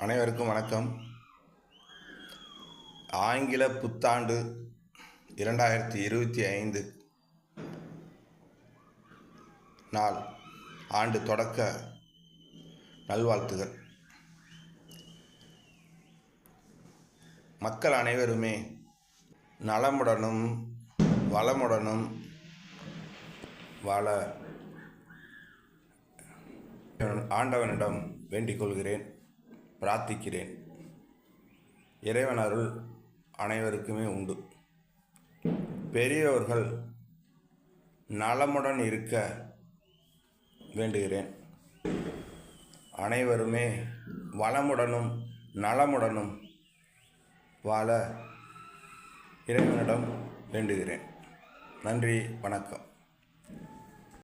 அனைவருக்கும் வணக்கம். ஆங்கில புத்தாண்டு 2025 நாள் ஆண்டு தொடக்க நல்வாழ்த்துகள். மக்கள் அனைவருமே நலமுடனும் வளமுடனும் வாழ ஆண்டவனிடம் வேண்டிக் கொள்கிறேன், பிரார்த்திக்கிறேன். இறைவன் அருள் அனைவருக்குமே உண்டு. பெரியவர்கள் நலமுடன் இருக்க வேண்டுகிறேன். அனைவருமே வளமுடனும் நலமுடனும் வாழ இறைவனிடம் வேண்டுகிறேன். நன்றி, வணக்கம்.